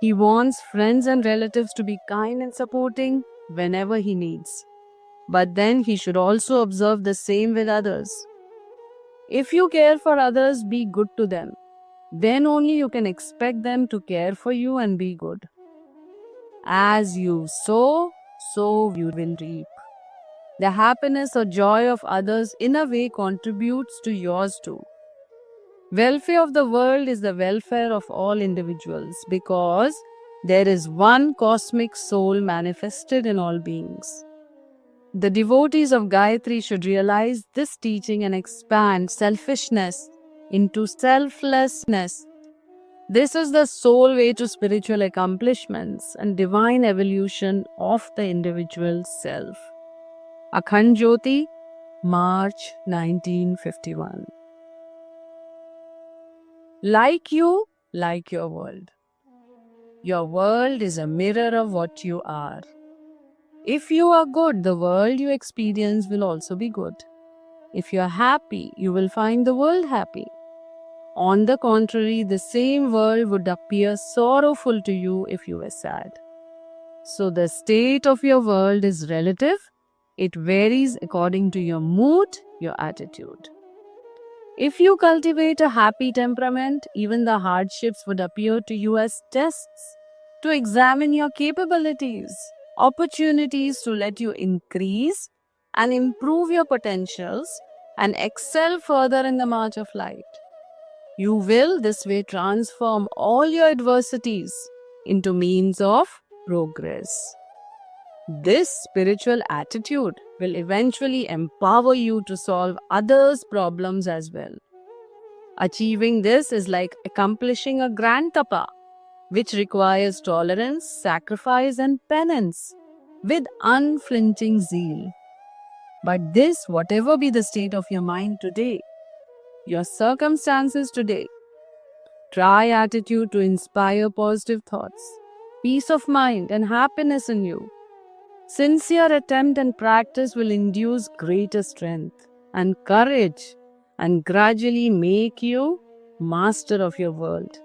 [SPEAKER 1] He wants friends and relatives to be kind and supporting whenever he needs. But then he should also observe the same with others. If you care for others, be good to them. Then only you can expect them to care for you and be good. As you sow, so you will reap. The happiness or joy of others in a way contributes to yours too. Welfare of the world is the welfare of all individuals because there is one cosmic soul manifested in all beings. The devotees of Gayatri should realize this teaching and expand selfishness into selflessness. This is the sole way to spiritual accomplishments and divine evolution of the individual self. Akhand Jyoti, March 1951. Like you, like your world. Your world is a mirror of what you are. If you are good, the world you experience will also be good. If you are happy, you will find the world happy. On the contrary, the same world would appear sorrowful to you if you were sad. So the state of your world is relative. It varies according to your mood, your attitude. If you cultivate a happy temperament, even the hardships would appear to you as tests to examine your capabilities, opportunities to let you increase and improve your potentials and excel further in the march of light. You will this way transform all your adversities into means of progress. This spiritual attitude will eventually empower you to solve others' problems as well. Achieving this is like accomplishing a grand tapa, which requires tolerance, sacrifice, and penance with unflinching zeal. But this, whatever be the state of your mind today, your circumstances today, try attitude to inspire positive thoughts, peace of mind, and happiness in you. Sincere attempt and practice will induce greater strength and courage and gradually make you master of your world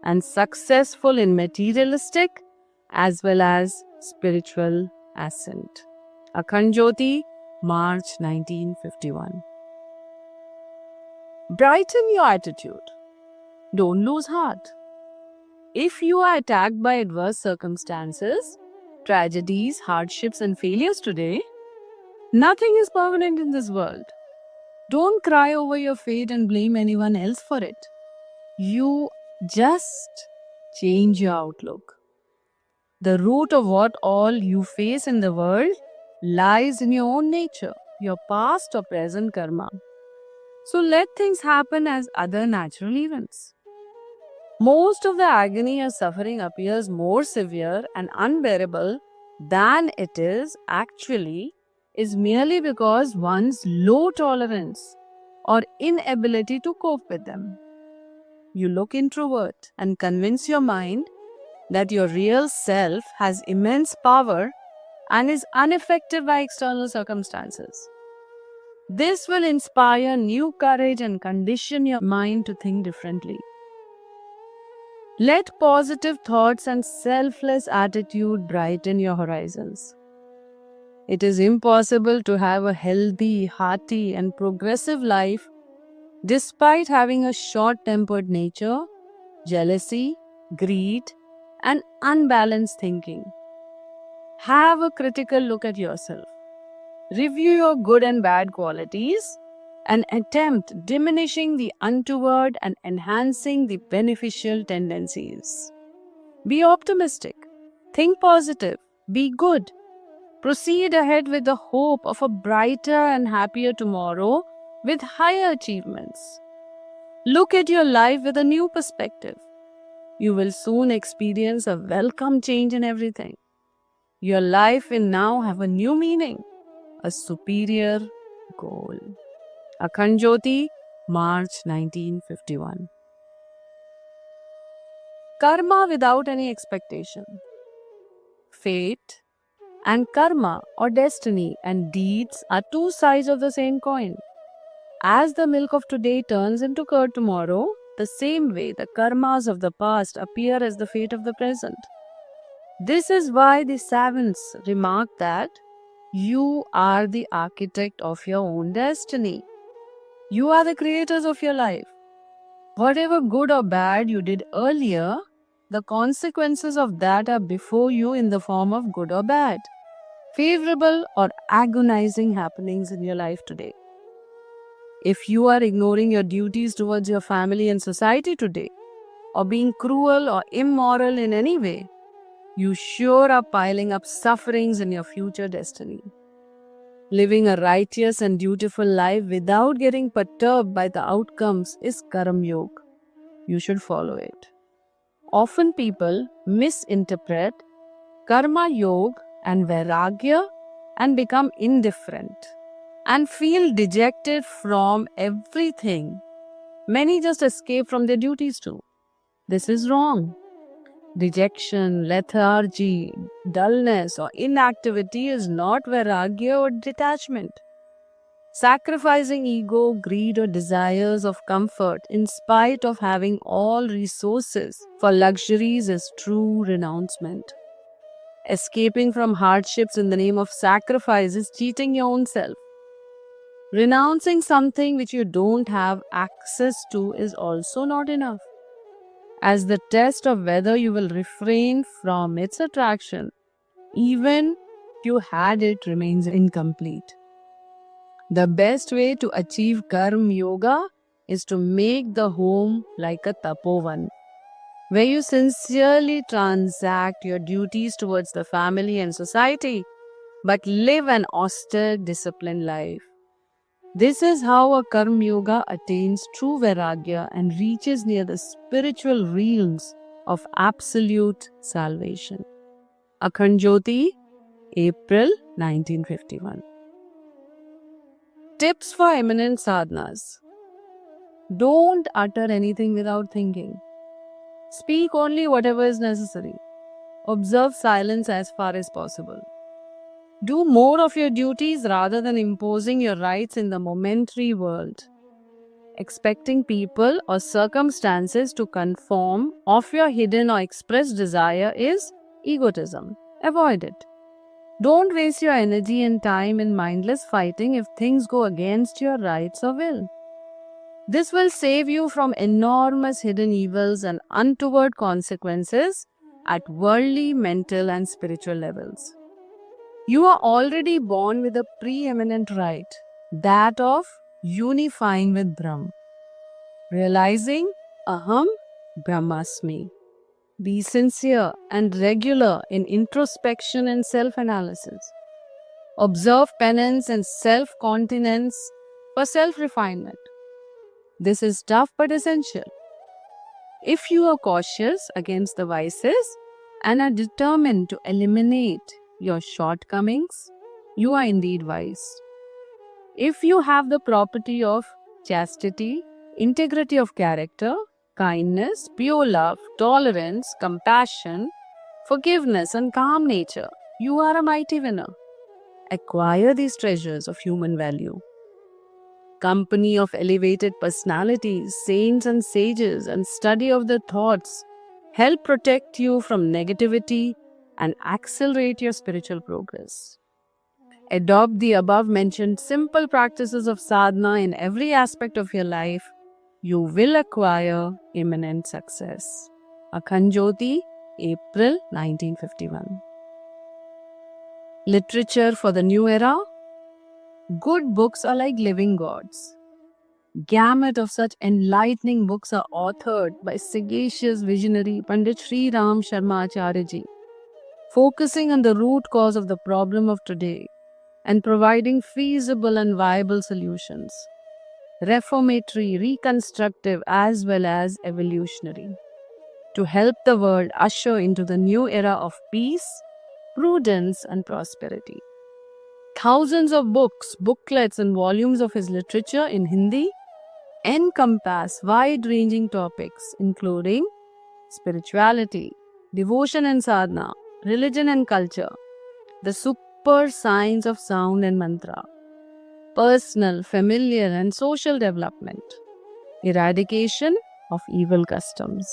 [SPEAKER 1] and successful in materialistic as well as spiritual ascent. Akhand Jyoti, March 1951. Brighten your attitude. Don't lose heart. If you are attacked by adverse circumstances, tragedies, hardships, and failures today, nothing is permanent in this world. Don't cry over your fate and blame anyone else for it. You just change your outlook. The root of what all you face in the world lies in your own nature, your past or present karma. So let things happen as other natural events. Most of the agony or suffering appears more severe and unbearable than it is actually is merely because one's low tolerance or inability to cope with them. You look introvert and convince your mind that your real self has immense power and is unaffected by external circumstances. This will inspire new courage and condition your mind to think differently. Let positive thoughts and selfless attitude brighten your horizons. It is impossible to have a healthy, hearty, and progressive life despite having a short-tempered nature, jealousy, greed, and unbalanced thinking. Have a critical look at yourself. Review your good and bad qualities and attempt diminishing the untoward and enhancing the beneficial tendencies. Be optimistic, think positive, be good. Proceed ahead with the hope of a brighter and happier tomorrow with higher achievements. Look at your life with a new perspective. You will soon experience a welcome change in everything. Your life will now have a new meaning, a superior goal. Akhand Jyoti, March 1951. Karma without any expectation. Fate, And karma or destiny and deeds are two sides of the same coin. As the milk of today turns into curd tomorrow, the same way the karmas of the past appear as the fate of the present. This is why the savants remark that you are the architect of your own destiny. You are the creators of your life. Whatever good or bad you did earlier, the consequences of that are before you in the form of good or bad, favorable or agonizing happenings in your life today. If you are ignoring your duties towards your family and society today, or being cruel or immoral in any way, you sure are piling up sufferings in your future destiny. Living a righteous and dutiful life without getting perturbed by the outcomes is Karam Yoga. You should follow it. Often people misinterpret Karma Yoga and Vairagya and become indifferent and feel dejected from everything. Many just escape from their duties too. This is wrong. Dejection, lethargy, dullness, or inactivity is not Vairagya or detachment. Sacrificing ego, greed, or desires of comfort in spite of having all resources for luxuries is true renouncement. Escaping from hardships in the name of sacrifice is cheating your own self. Renouncing something which you don't have access to is also not enough, as the test of whether you will refrain from its attraction, even if you had it, remains incomplete. The best way to achieve Karma Yoga is to make the home like a tapovan, where you sincerely transact your duties towards the family and society, but live an austere, disciplined life. This is how a Karma Yoga attains true Vairagya and reaches near the spiritual realms of absolute salvation. Akhand Jyoti, April 1951. Tips for eminent sadhanas. Don't utter anything without thinking. Speak only whatever is necessary. Observe silence as far as possible. Do more of your duties rather than imposing your rights in the momentary world. Expecting people or circumstances to conform of your hidden or expressed desire is egotism. Avoid it. Don't waste your energy and time in mindless fighting if things go against your rights or will. This will save you from enormous hidden evils and untoward consequences at worldly, mental, and spiritual levels. You are already born with a preeminent right, that of unifying with Brahm, realizing Aham Brahmasmi. Be sincere and regular in introspection and self-analysis. Observe penance and self-continence for self-refinement. This is tough but essential. If you are cautious against the vices and are determined to eliminate your shortcomings, you are indeed wise. If you have the property of chastity, integrity of character, kindness, pure love, tolerance, compassion, forgiveness, and calm nature, you are a mighty winner. Acquire these treasures of human value. Company of elevated personalities, saints and sages, and study of their thoughts help protect you from negativity and accelerate your spiritual progress. Adopt the above mentioned simple practices of sadhana in every aspect of your life. You will acquire imminent success. Akhand Jyoti, April 1951. Literature for the new era. Good books are like living gods. Gamut of such enlightening books are authored by sagacious visionary Pandit Sri Ram Sharma Acharya Ji, focusing on the root cause of the problem of today and providing feasible and viable solutions, reformatory, reconstructive, as well as evolutionary, to help the world usher into the new era of peace, prudence, and prosperity. Thousands of books, booklets, and volumes of his literature in Hindi encompass wide-ranging topics including spirituality, devotion and sadhana, religion and culture, the super science of sound and mantra, personal, familiar, and social development, eradication of evil customs.